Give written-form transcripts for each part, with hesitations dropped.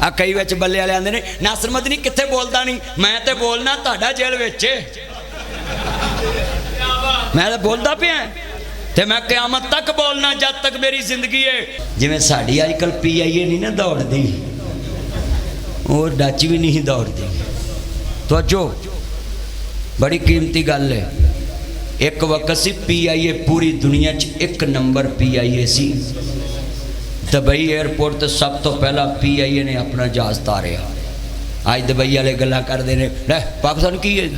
आ कई विच बल्ले वाले आंदे ने नासर मदनी कित्थे बोलदा नहीं, मैं तो बोलना तुहाडा जेल विच, मैं तो बोलदा पिया ते मैं क़यामत तक बोलना जब तक मेरी जिंदगी है। जिवें साडी अजकल PIA नहीं ना दौड़दी, और डच भी नहीं दौड़दी। तो जो बड़ी कीमती गल है, एक वक्त सी PIA पूरी दुनिया च 1 नंबर PIA सी। दुबई एयरपोर्ट तो सब तो पहला PIA ने अपना जहाज तारिया। अज दुबई वाले गल्लां करदे ने पाकिस्तान की है,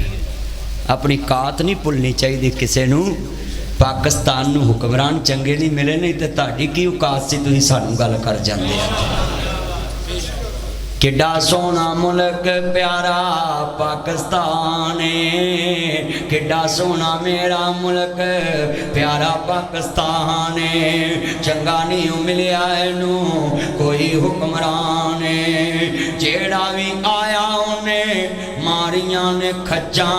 अपनी कात नहीं भुलनी चाहिए किसी नूं। पाकिस्तान नूं हुक्मरान चंगे नहीं मिले, नहीं तो तुहाडी की औकात सी तुसीं सानूं गल कर जांदे आ। किड्डा सोहना मुल्क प्यारा पाकिस्तान है, किड्डा सोहना मेरा मुल्क प्यारा पाकिस्तान है। चंगा नहीं मिलिया इनू कोई हुक्मरान है, जेड़ा भी आया उन्हें मारियां ने खच्चा।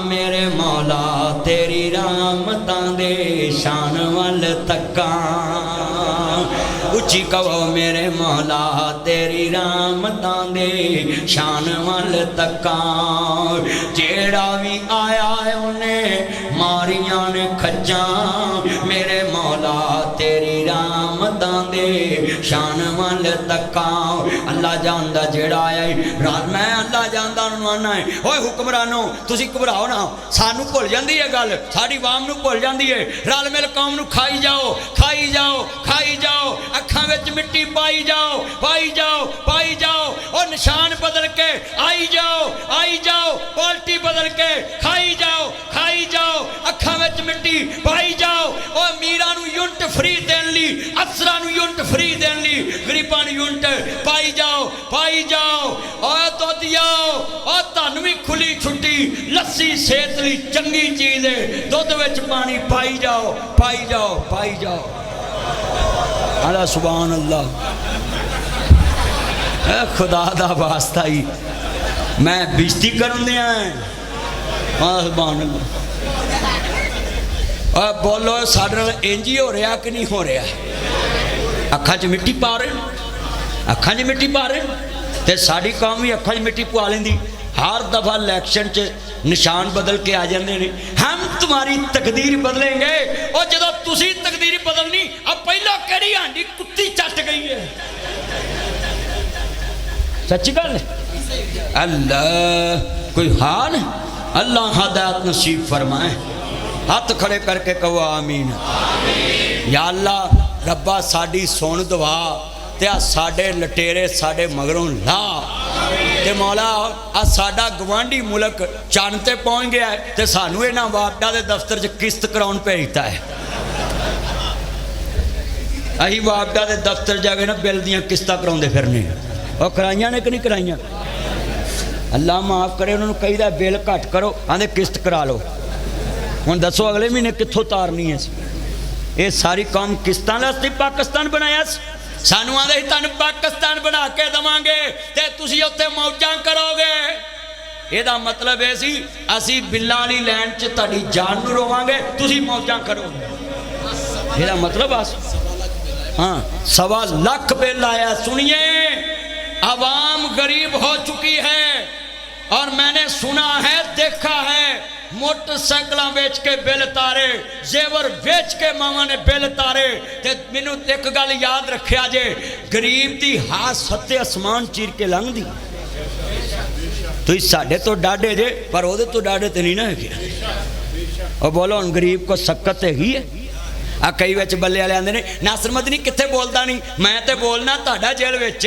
मेरे मौला तेरी रहमतां दे शान वल तक्का, उच्ची कहो मेरे मौला तेरी रहमतां दे शान वल तक्का। जेड़ा भी आया है उन्हें मारियां ने खच्चा। मेरे मौला तेरी रहमतां दे शान वल तक्का। अल्लाह जानदा जेड़ा आया है, मैं अल्लाह जानदा उन्होंने आना है। ओए हुक्मरानो तुसी घबराओ ना, सानू भुल जाती है गल, साड़ी वाम नू भुल जाती है। रल मिल कौम नू खाई जाओ, खाई जाओ, खाई जाओ, अखां विच मिट्टी पाई जाओ, पाई जाओ, पाई जाओ। और निशान बदल के आई जाओ, आई जाओ, पार्टी बदल के खाई जाओ, खाई जाओ, अखां विच मिट्टी पाई जाओ। और मीरां नू यूनिट फ्री देन लई, अफसरां नू यूनिट फ्री देन लई, गरीबां नू यूनिट पाई जाओ, पाई जाओ। और तो दियाओ, और तुहानू भी खुली छुट्टी, लस्सी सेहत लई चंगी चीज़ है, दुध विच पानी पाई जाओ, पाई जाओ, पाई जाओ। अल्लाह सुभान अल्लाह, खुदा दा वास्ता ही मैं बेइज्जती करन दिया है। सुभान अल्लाह। और बोलो साडे नाल इंज ही हो रहा कि नहीं हो रहा? अखां च मिट्टी पा रहे, अखां च मिट्टी पा रहे, ते साडी कौम भी अखां च मिट्टी पवा लेंदी। हर दफा इलैक्शन च निशान बदल के आ जाते हैं, हम तुम्हारी तकदीर बदलेंगे। और जो तुसी तकदीर बदलनी, अब पहला केड़ी हांडी कुत्ती चट गई है। सच्ची गल है। अल्लाह कोई हाल, अल्लाह हदायत नसीब फरमाए। हाथ खड़े करके कहो आमीन। या अल्लाह रब्बा साडी सुन दुआ, ते आ साडे लटेरे साडे मगरों ला। ते मौला आ साडा गवांढी मुल्क चंद ते पहुँच गया है, ते सानू इन्हां वार्डां दे दफ्तर च किस्त कराउण भेजता है। असीं वार्डां दे दफ्तर जाके ना बिल दियां किस्तां कराउंदे फिरने, और कराइयां ने कि नहीं कराइयां? अल्लाह माफ़ करे, उन्होंने कहीदा बिल घट करो, आंदे किस्त करा लो। हुण दसो अगले महीने कित्थों तारनी है? ये सारी कौम किस्तां वास्ते पाकिस्तान बनाया। सानू आंदे ही तुहानू पाकिस्तान बना के देवांगे ते तुसीं उत्थे मौजां करोगे। ਇਹਦਾ मतलब ਇਹ ਸੀ ਅਸੀਂ ਬਿੱਲਾਂ ਵਾਲੀ ਲਾਈਨ 'ਚ ਤੁਹਾਡੀ ਜਾਨ ਨੂੰ ਰੋਵਾਂਗੇ, ਤੁਸੀਂ ਮੌਜਾਂ ਕਰੋਗੇ। ਇਹਦਾ मतलब बस हाँ 1.25 लाख बिल आया। सुनिए, आवाम गरीब हो चुकी है, और मैंने सुना है, देखा है, मोटरसाइकिल बेच के बिल तारे, जेवर बेच के मावा ने बिल तारे। ते मैनू एक गल याद रखिया जे, गरीब दी हाथ सत्ते आसमान चीर के लंघदी। तुम साढ़े तो डाढ़े जे, पर वो तो डाढ़े तो नहीं ना है। और बोलो हम गरीब को सक्कत हैगी है। आ कई विच बल्ले वाले आंदे ने नासर मदनी कित्थे बोलदा नहीं, मैं तो बोलना तुहाडा जेल विच,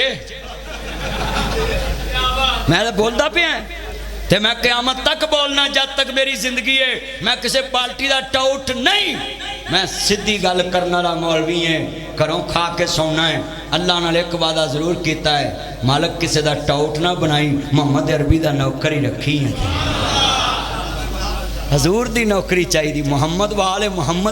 मैं तो बोलदा पिया। ते मैं क़यामत तक बोलना जब तक मेरी जिंदगी है। मैं किसी पार्टी का टाउट नहीं, मैं सीधी गल करने वाला मौलवी है। घरों खा के सोना है। अल्लाह नाल एक वादा जरूर किया है, मालक किसी का टाउट ना बनाई, मोहम्मद अरबी का नौकरी रखी है। हजूर की नौकरी चाहिए, मोहम्मद वाले मोहम्मद